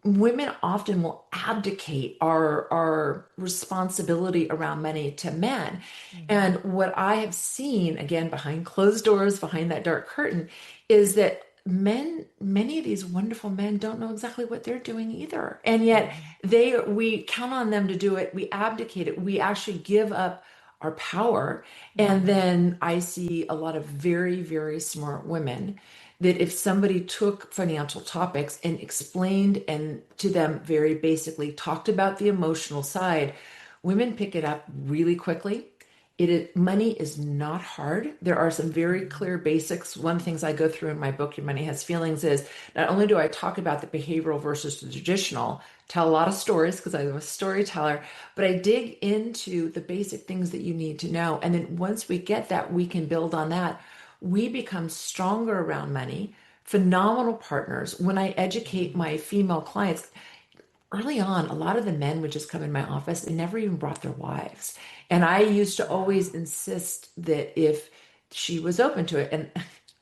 women often will abdicate our responsibility around money to men. Mhm. And what I have seen, again, behind closed doors, behind that dark curtain, is that many of these wonderful men don't know exactly what they're doing either. And yet Mhm. we count on them to do it. We abdicate it. We actually give up our power. And Mhm. then I see a lot of very, very smart women that if somebody took financial topics and explained and to them very basically talked about the emotional side, women pick it up really quickly. Money is not hard. There are some very Mhm. clear basics. One of the things I go through in my book, Your Money Has Feelings, is not only do I talk about the behavioral versus the traditional, tell a lot of stories because I'm a storyteller, but I dig into the basic things that you need to know. And then once we get that, we can build on that. We become stronger around money, phenomenal partners. When I educate Mhm. my female clients, early on, a lot of the men would just come in my office and never even brought their wives. And I used to always Wow. insist that if she was open to it, and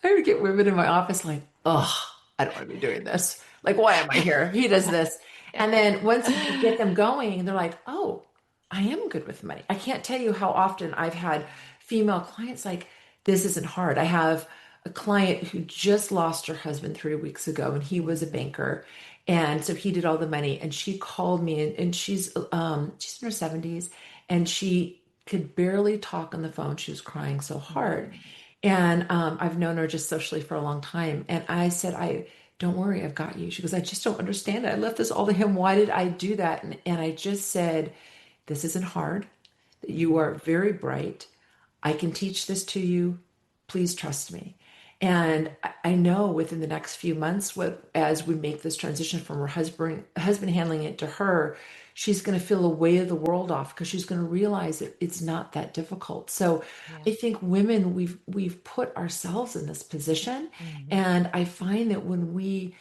I would get women in my office like, oh, I don't want to be doing this. Like, why am I here? He does this. And then once we get them going, they're like, oh, I am good with money. I can't tell you how often I've had female clients like, this isn't hard. I have a client who just lost her husband 3 weeks ago, and he was a banker. And so he did all the money. And she called me, and she's in her 70s, and she could barely talk on the phone. She was crying so hard. And I've known her just socially for a long time. And I said, I don't worry, I've got you. She goes, I just don't understand it. I left this all to him. Why did I do that? And I just said, this isn't hard. You are very bright. I can teach this to you. Please trust me. And I know within the next few months, as we make this transition from her husband handling it to her, she's going to feel a weight of the world off because she's going to realize that it's not that difficult. So Yeah. I think women, we've put ourselves in this position, Mhm. and I find that when we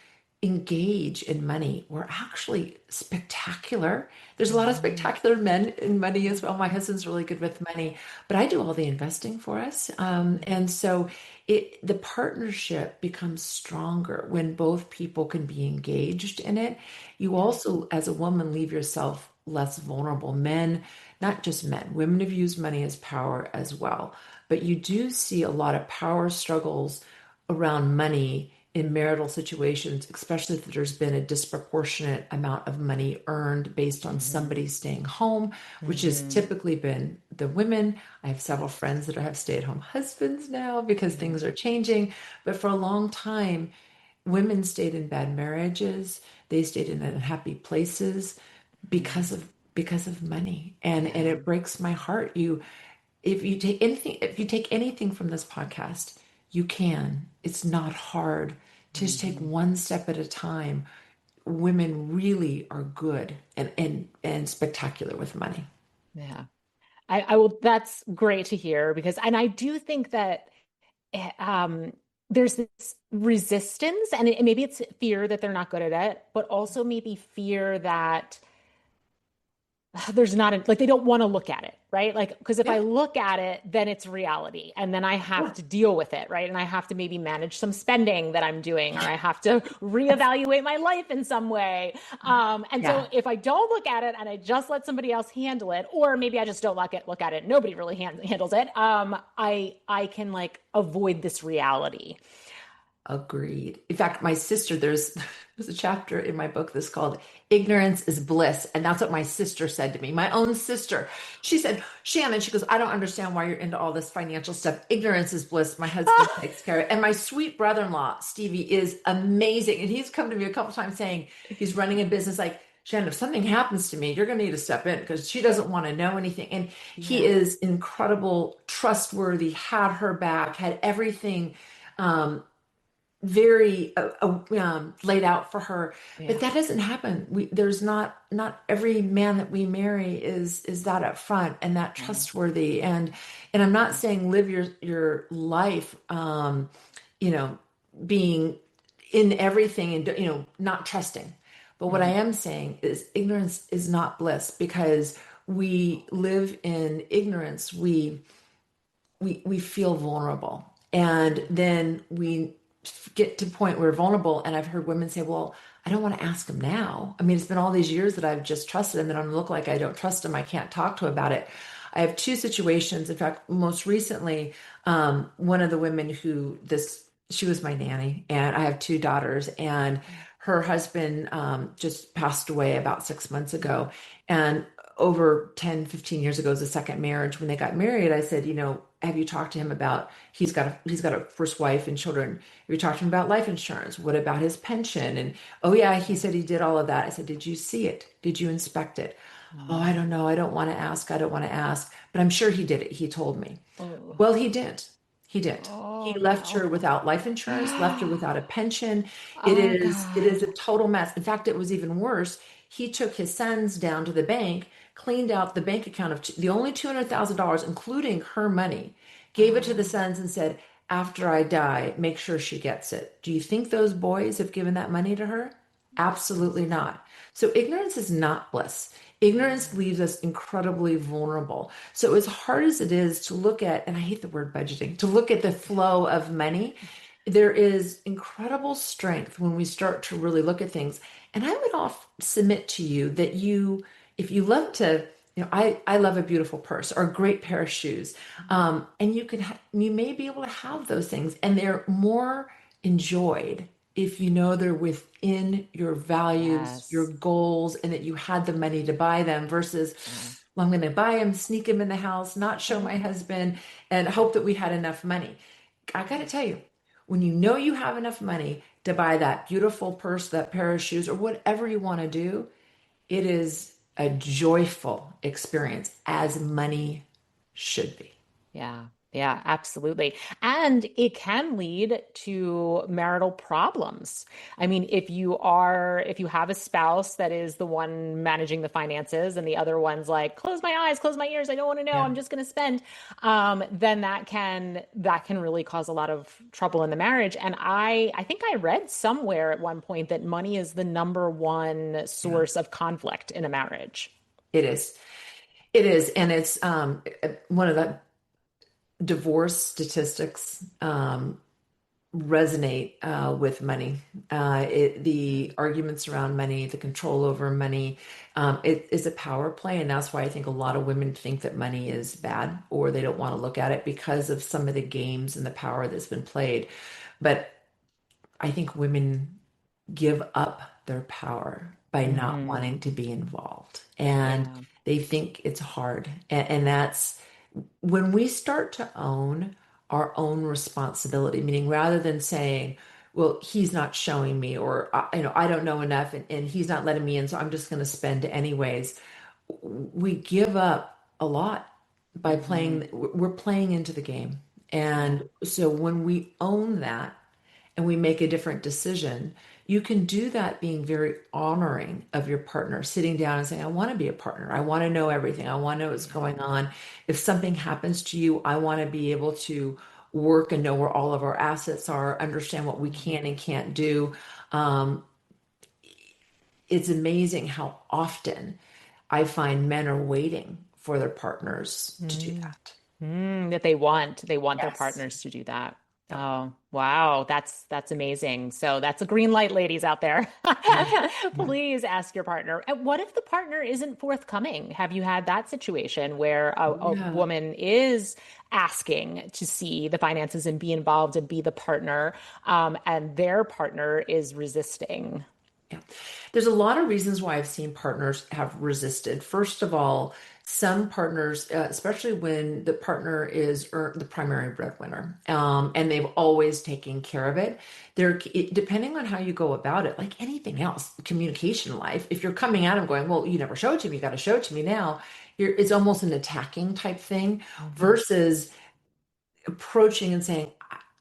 engage in money, we're actually spectacular. There's a lot of Mhm. spectacular men in money as Mhm. well. My husband's really good with money, but I do all the investing for us. Mhm. And so the partnership becomes stronger when both people can be engaged in it. You Yeah. also, as a woman, leave yourself less vulnerable. Men, not just men, women have used money as power as well. But you do see a lot of power struggles around money in marital situations, especially if there's been a disproportionate amount of money earned based on Mhm. somebody staying home, which has Mhm. typically been the women. I have several Yes. friends that have stay-at-home husbands now because Mhm. things are changing. But for a long time, women stayed in bad marriages. They stayed in unhappy places Mhm. because of money. And Yeah. it breaks my heart. If you take anything from this podcast, you can. It's not hard. Just take Mhm. one step at a time. Women really are good and spectacular with money. Yeah. I will, that's great to hear because, and I do think that there's this resistance, and maybe it's fear that they're not good at it, but also maybe fear that there's not a, like they don't want to look at it, right? Like, because if I Yeah, look at it, then it's reality, and then I have yeah, to deal with it, right? And I have to maybe manage some spending that I'm doing, or I have to yes, reevaluate my life in some way. And so yeah, if I don't look at it and I just let somebody else handle it, or maybe I just don't look at it, nobody really handles it. I can like avoid this reality. agreed. In fact, my sister, there's a chapter in my book that's called Ignorance is Bliss. And that's what my sister said to me, my own sister. She said, Shannon, she goes, I don't understand why you're into all this financial stuff. Ignorance is bliss. My husband takes care of it. And my sweet brother-in-law, Stevie, is amazing. And he's come to me a couple times saying he's running a business like, Shannon, if something happens to me, you're going to need to step in because she doesn't want to know anything. And he Yeah. is incredible, trustworthy, had her back, had everything very laid out for her. But Yeah. that doesn't happen. There's not every man that we marry is that upfront and that Mm. trustworthy. And I'm not saying live your life, you know, being in everything and not trusting. But what I Mhm. am saying is ignorance is not bliss because we live in ignorance. We feel vulnerable, and Yeah. then we get to a point where we're vulnerable. And I've heard women say, well, I don't want to ask him now. I mean, it's been all these years that I've just trusted him, and I'm look like I don't trust him. I can't talk to him about it. I have two situations. In fact, most recently, one of the women who this she was my nanny, and I have two daughters, and her husband just passed away about 6 months ago. And over 10, 15 years ago, it was a second marriage. When they got married, I said, have you talked to him about he's got a first wife and children? Have you talked to him about life insurance? What about his pension? And oh yeah, he said he did all of that. I said, did you see it? Did you inspect it? Oh, I Mm. don't know. I don't want to ask. I don't want to ask. But I'm sure he did it. He told me. Oh. Well, he did. He did. He Oh left her no. without life insurance, left her without a pension. It Oh is it is God. a total mess. In fact, it was even worse. He took his sons down to the bank, cleaned out the bank account of the only $200,000, including her money, gave it to the Oh. sons and said, "After I die, make sure she gets it." Do you think those boys have given that money to her? Absolutely not. So ignorance is not bliss. Ignorance leaves us incredibly vulnerable. So as hard as it is to look at, and I hate the word budgeting, to look at the flow of money, there is incredible strength when we start to really look at things. And I would off submit to you that if you love to, I love a beautiful purse or a great pair of shoes. And you may be able to have those things and they're more enjoyed if you know they're within your values, your Yes. goals, and that you had the money to buy them versus, Yeah. well, I'm going to buy them, sneak them in the house, not show my husband, and hope that we had enough money. I got to tell you, when you know you have enough money to buy that beautiful purse, that pair of shoes, or whatever you want to do, it is a joyful experience as money should be. Yeah, yeah, absolutely. And it can lead to marital problems. I mean, if you have a spouse that is the one managing the finances and the other one's like, close my eyes, close my ears, I don't want to know, Yeah, I'm just going to spend, then that can really cause a lot of trouble in the marriage. And I think I read somewhere at one point that money is the number one yeah, source of conflict in a marriage. it is. It is. And it's one of the divorce statistics resonate with money. The arguments around money, the control over money, it is a power play. And that's why I think a lot of women think that money is bad or they don't want to look at it because of some of the games and the power that's been played. But I think women give up their power by not Hmm. wanting to be involved. And Yeah. they think it's hard. And that's when we start to own our own responsibility, meaning rather than saying, well, he's not showing me, or I don't know enough, and he's not letting me in, so I'm just going to spend anyways. We give up a lot by Hmm. playing. We're playing into the game, Yeah. and so when we own that and we make a different decision, you can do that being very honoring of your partner, sitting down and saying, I want to be a partner. I want to know everything. I want to know what's Yeah. going on. If something happens to you, I want to be able to work and know where all of our assets are, understand what we can and can't do. Um, it's amazing how often I find men are waiting for their partners to do Mm. that. That they want their Yes. partners to do that. Yep. Oh, wow. That's amazing. So that's a green light, ladies out there. Yeah. Yeah. Please ask your partner. And what if the partner isn't forthcoming? Have you had that situation where a Yeah. woman is asking to see the finances and be involved and be the partner, and their partner is resisting? Yeah. There's a lot of reasons why I've seen partners have resisted. First of all, some partners, especially when the partner is the primary breadwinner, and they've always taken care of it, depending on how you go about it, like anything else, communication life, if you're coming at them going, well, you never showed it to me, you got to show it to me now, it's almost an attacking type thing Mhm. versus approaching and saying,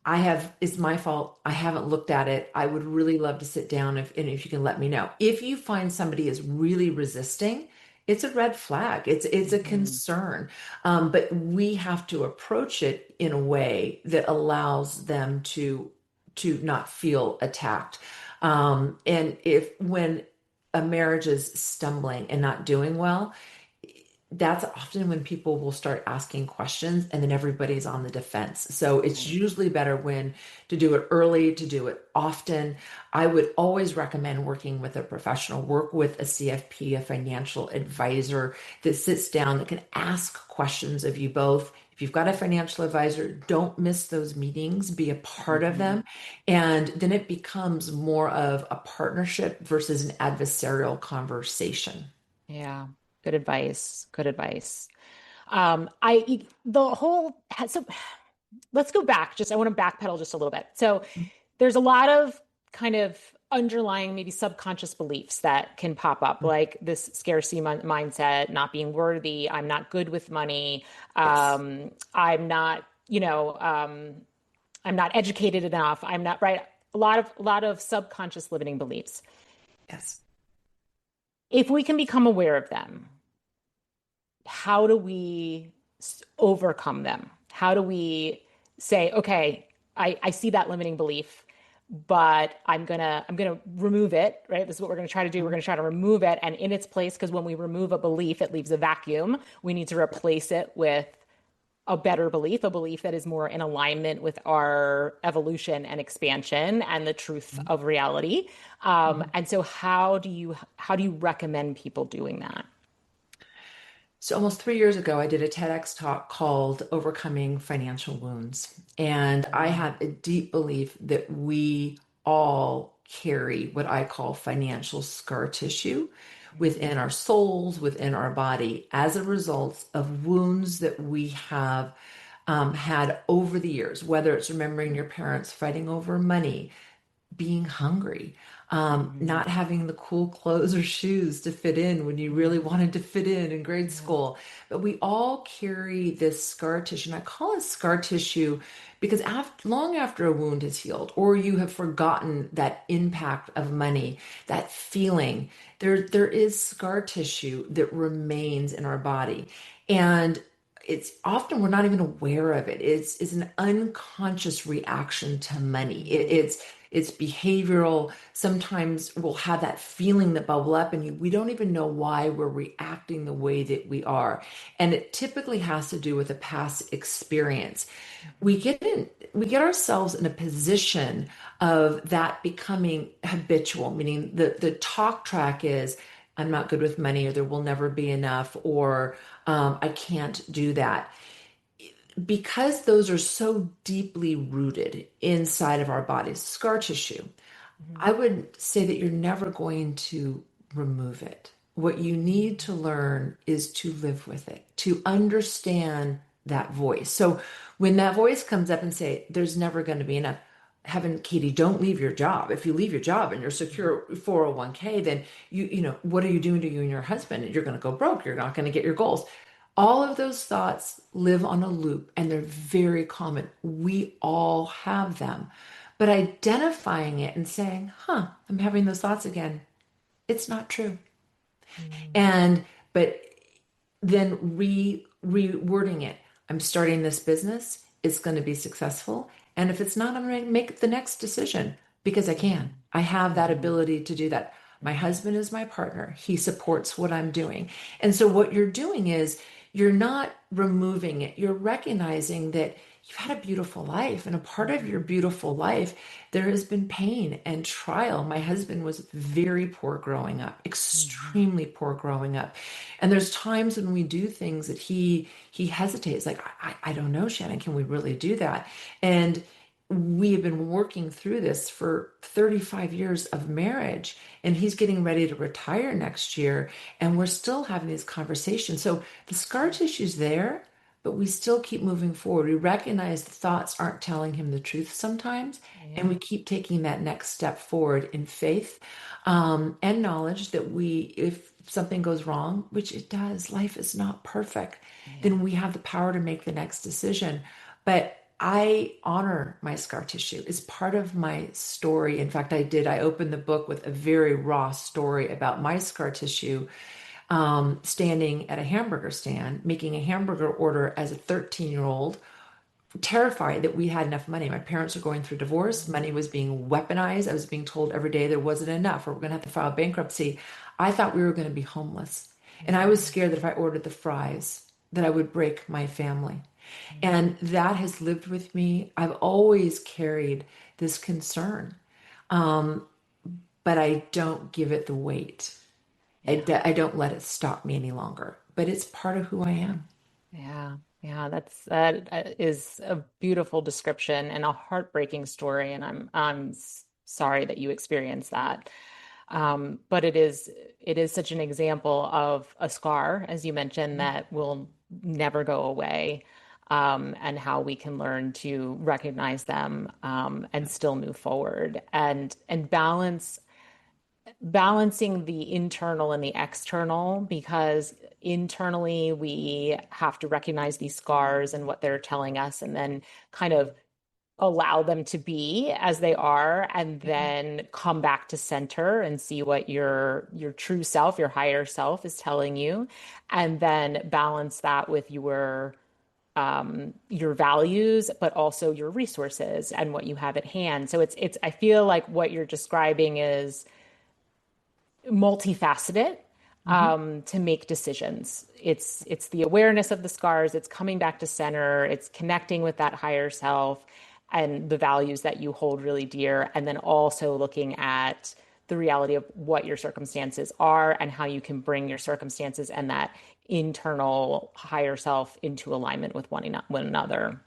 I have, it's my fault. I haven't looked at it. I would really love to sit down and if you can let me know. If you find somebody is really resisting, it's a red flag. It's a Mhm. concern. But we have to approach it in a way that allows them to not feel attacked. And if when a marriage is stumbling and not doing well, that's often when people will start asking questions and then everybody's on the defense. So it's Right. usually better when to do it early, to do it often. I would always recommend working with a professional, work with a CFP, a financial advisor that sits down that can ask questions of you both. If you've got a financial advisor, don't miss those meetings, be a part of Mhm. them. And then it becomes more of a partnership versus an adversarial conversation. Yeah. Good advice. Good advice. I the whole so let's go back. Just I want to backpedal just a little bit. So there's a lot of kind of underlying maybe subconscious beliefs that can pop up, like this scarcity mindset, not being worthy, I'm not good with money, Yes. I'm not, I'm not educated enough, I'm not right. A lot of subconscious limiting beliefs. Yes. If we can become aware of them, how do we overcome them? How do we say, okay, I see that limiting belief. but I'm gonna remove it, right? This is what we're gonna try to do. We're Mhm. gonna try to remove it, and in its place, because when we remove a belief, it leaves a vacuum. We need to replace it with a better belief, a belief that is more in alignment with our evolution and expansion and the truth of reality. Mhm. And so, how do you recommend people doing that? So almost 3 years ago, I did a TEDx talk called Overcoming Financial Wounds. And I have a deep belief that we all carry what I call financial scar tissue within our souls, within our body, as a result of wounds that we have had over the years, whether it's remembering your parents fighting over money, being hungry, Mhm. not having the cool clothes or shoes to fit in when you really Mhm. wanted to fit in grade Yeah. school. But we all carry this scar tissue. And I call it scar tissue because long after a wound has healed, or you have forgotten that impact of money, that feeling, there is scar tissue that remains in our body. And it's often we're not even aware of it. It's an unconscious reaction to money. Mhm. It's behavioral. Sometimes we'll have that feeling that bubble up, and we don't even know why we're reacting the way that we are. And it typically has to do with a past experience. We get ourselves in a position of that becoming habitual, meaning the talk track is, I'm not good with money, or there will never be enough, or I can't do that. Because those are so deeply rooted inside of our bodies, scar tissue, I Mhm. would say that you're never going to remove it. What you need Mhm. to learn is to live with it, to understand that voice. So when that voice comes up and say, there's never going to be enough, Heaven, Katie, don't leave your job. If you leave your job and you're secure 401k, then what are you doing to you and your husband? You're going to go broke. You're not going to get your goals. All of those thoughts live on a loop and they're very common. We all have them. But identifying it and saying, I'm having those thoughts again, it's not true. Mhm. And, but then rewording it. I'm starting this business. It's going to be successful. And if it's not, I'm going to make the next decision because I can. Mhm. I have that Mhm. ability to do that. My Mhm. husband is my partner. He supports what I'm doing. And so what you're doing is you're not removing it. You're recognizing that you've had a beautiful life, and a part of your Mhm. beautiful life, there has been pain and trial. My husband was very poor growing up, Mhm. extremely poor growing up. And there's times when we do things that he hesitates, like, I don't know, Shannon, can we really do that? And we have been working through this for 35 years of marriage, and he's getting ready to retire next year, and we're still having these conversations. So the scar tissue's there, but we still keep moving forward. We recognize the thoughts aren't telling him the truth sometimes, and Yeah. we keep taking that next step forward in faith, and knowledge that if something goes wrong, which it does, life is not perfect, Yeah. then we have the power to make the next decision. But I honor my scar tissue. It's part of my story. In fact, I opened the book with a very raw story about my scar tissue, standing at a hamburger stand, making a hamburger order as a 13-year-old, terrified that we had enough money. My parents were going through divorce. Money was being weaponized. I was being told every day there wasn't enough, or we're going to have to file bankruptcy. I thought we were going to be homeless. And I was Mhm. scared that if I ordered the fries, that I would break my family. Mhm. And that has lived with me. I've always carried this concern, um, but I don't give it the weight. Yeah. I don't let it stop me any longer, but it's part of who I am. Yeah. Yeah. That is a beautiful description and a heartbreaking story. And I'm sorry that you experienced that. But it is such an example of a scar, as you mentioned, that will never go away. And how we can learn to recognize them, and still move forward and balancing the internal and the external, because internally we have to recognize these scars and what they're telling us, and then kind of allow them to be as they are, and then come back to center and see what your true self, your higher self is telling you, and then balance that with your values, but also your resources and what you have at hand. So I feel like what you're describing is multifaceted Mhm. to make decisions. It's the awareness of the scars, it's coming back to center, it's connecting with that higher self and the values that you hold really dear, and then also looking at the reality of what your circumstances are and how you can bring your circumstances and that internal higher self into alignment with one another.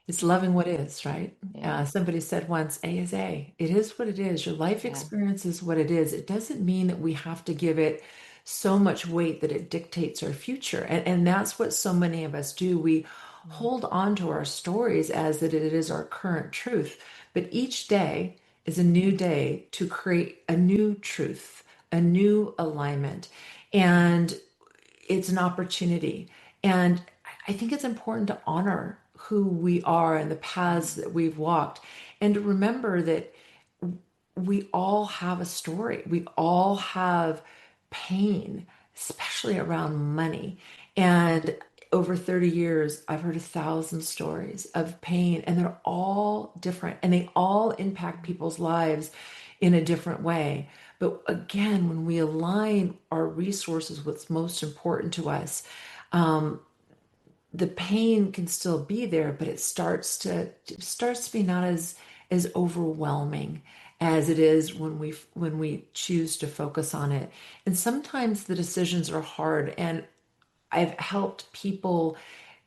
It's loving what is, right? Yeah, Somebody said once, A is A. It is what it is. Your life yeah, experience is what it is. It doesn't mean that we have to give it so much weight that it dictates our future. And that's what so many of us do. We hold on to our stories as that it is our current truth. But each day is a new day to create a new truth, a new alignment. And it's an opportunity. And I think it's important to honor who we are and the paths that we've walked, and to remember that we all have a story. We all have pain, especially around money. And over 30 years, I've heard 1,000 stories of pain, and they're all different and they all impact people's lives in a different way. But again, when we align our resources with what's most important to us, um, the pain can still be there, but it starts to be not as overwhelming as it is when we choose to focus on it. And sometimes the decisions are hard, and I've helped people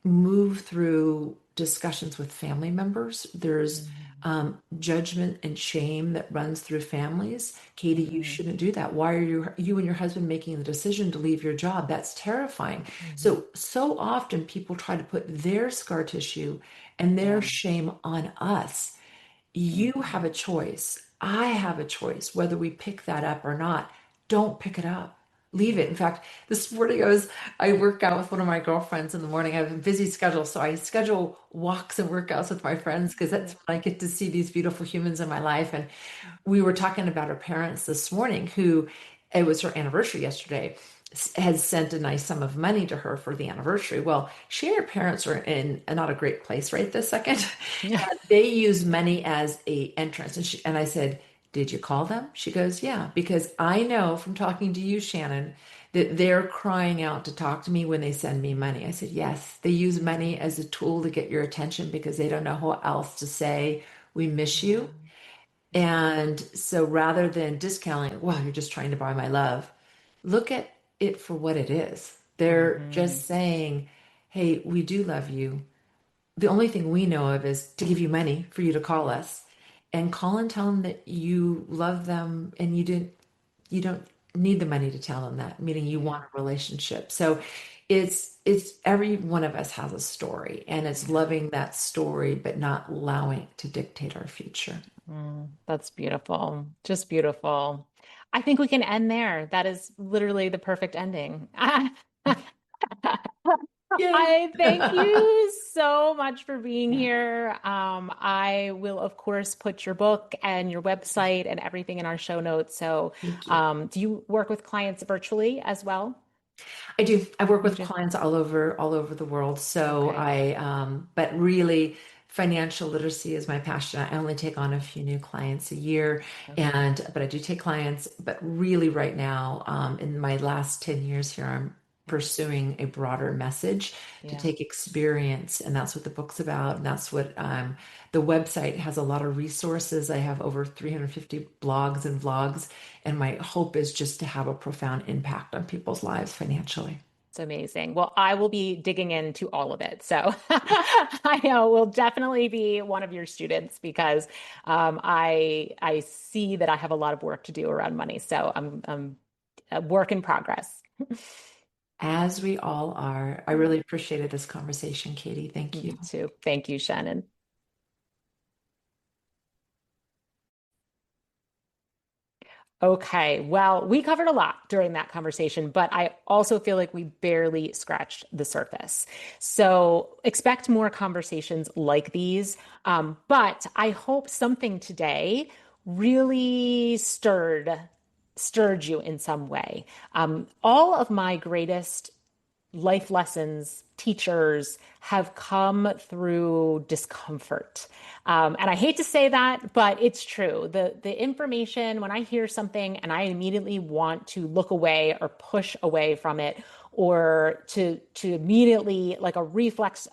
move through discussions with family members. There's mhm, judgment and shame that runs through families. Katie, you mhm, shouldn't do that. Why are you and your husband making the decision to leave your job? That's terrifying. mhm. So often people try to put their scar tissue and their Yeah, shame on us. You have mhm, a choice. I have a choice whether we pick that up or not. Don't pick it up. Leave it. yeah, In fact, this morning I work out with one of my girlfriends in the morning. I have a busy schedule, so I schedule walks and workouts with my friends because that's when I get to see these beautiful humans in my life. And we were talking about her parents this morning, who it was her anniversary yesterday, had sent a nice sum of money to her for the anniversary. Well, she and her parents are in not a great place right this second. yeah. And they use money as a entrance. And I said, did you call them? She goes, yeah, because I know from talking to you, Shannon, that they're crying out to talk to me when they send me money. I said, yes, they use money as a tool to get your attention because they don't know what else to say. We miss Yeah. you. And so rather than discounting, well, you're just trying to buy my love, look at it for what it is. They're Hmm. just saying, hey, we do love you. The only thing we know of is to give you money for you to call us and call and tell them that you love them and you don't need the money to tell them that, meaning you Yeah. want a relationship. So it's every one of us has a story, and it's Yeah. loving that story, but not allowing it to dictate our future. That's beautiful. Just beautiful. I think we can end there. That is literally the perfect ending. Yay. I thank you so much for being Yeah, here. I will, of course, put your book and your website and everything in our show notes. So, thank you. do you work with clients virtually as well? I do. I work You with do? clients all over the world. So Okay. but really, financial literacy is my passion. I only take on a few new clients a year, Okay. but I do take clients. But really, right now, in my last 10 years here, I'm Yeah. pursuing a broader message to Yeah. take experience, and that's what the book's about. And that's what the website has a lot of resources. I have over 350 blogs and vlogs, and my hope is just to have a profound impact on people's lives financially. It's amazing. Well, I will be digging into all of it. So I will definitely be one of your students because I see that I have a lot of work to do around money. So I'm a work in progress. As we all are, I really appreciated this conversation, Katie. Thank you. Me too. Thank you, Shannon. Okay, well, we covered a lot during that conversation, but I also feel like we barely scratched the surface. So expect more conversations like these. But I hope something today really stirred you in some way. All of my greatest life lessons, teachers have come through discomfort. And I hate to say that, but it's true. The information, when I hear something and I immediately want to look away or push away from it, or to immediately like a reflex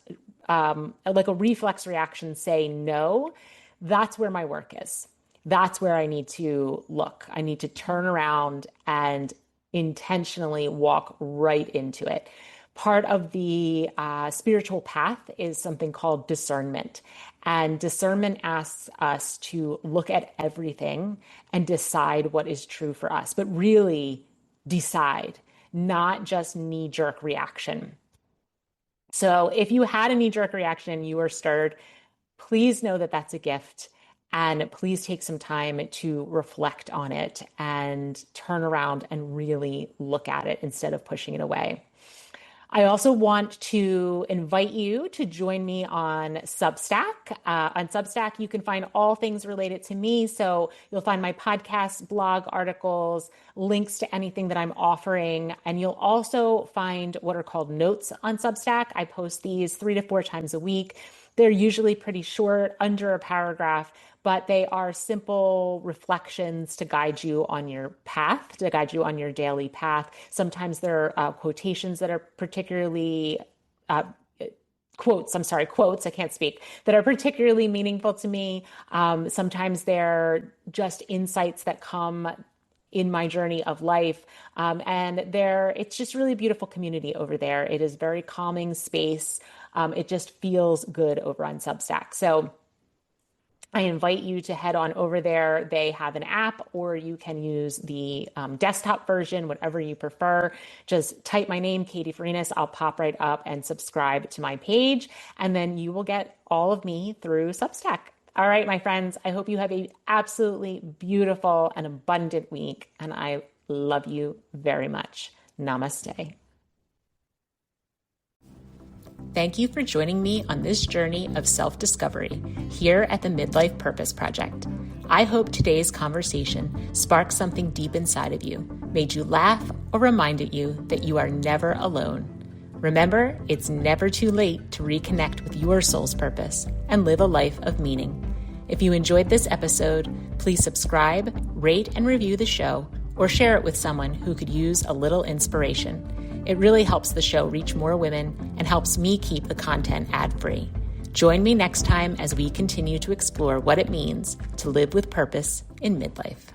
reaction say no, that's where my work is. That's where I need to look. I need to turn around and intentionally walk right into it. Part of the spiritual path is something called discernment. And discernment asks us to look at everything and decide what is true for us, but really decide, not just knee-jerk reaction. So if you had a knee-jerk reaction and you were stirred, please know that that's a gift. And please take some time to reflect on it and turn around and really look at it instead of pushing it away. I also want to invite you to join me on Substack. On Substack, you can find all things related to me. So you'll find my podcast, blog articles, links to anything that I'm offering. And you'll also find what are called notes on Substack. I post these 3 to 4 times a week. They're usually pretty short, under a paragraph, but they are simple reflections to guide you on your path, to guide you on your daily path. Sometimes there are quotations that are particularly, quotes, I can't speak, that are particularly meaningful to me. Sometimes they're just insights that come in my journey of life. It's just really beautiful community over there. It is very calming space. It just feels good over on Substack. So I invite you to head on over there. They have an app, or you can use the desktop version, whatever you prefer. Just type my name, Katie Farinas. I'll pop right up and subscribe to my page, and then you will get all of me through Substack. All right, my friends, I hope you have an absolutely beautiful and abundant week, and I love you very much. Namaste. Thank you for joining me on this journey of self-discovery here at the Midlife Purpose Project. I hope today's conversation sparked something deep inside of you, made you laugh, or reminded you that you are never alone. Remember, it's never too late to reconnect with your soul's purpose and live a life of meaning. If you enjoyed this episode, please subscribe, rate, and review the show, or share it with someone who could use a little inspiration. It really helps the show reach more women and helps me keep the content ad-free. Join me next time as we continue to explore what it means to live with purpose in midlife.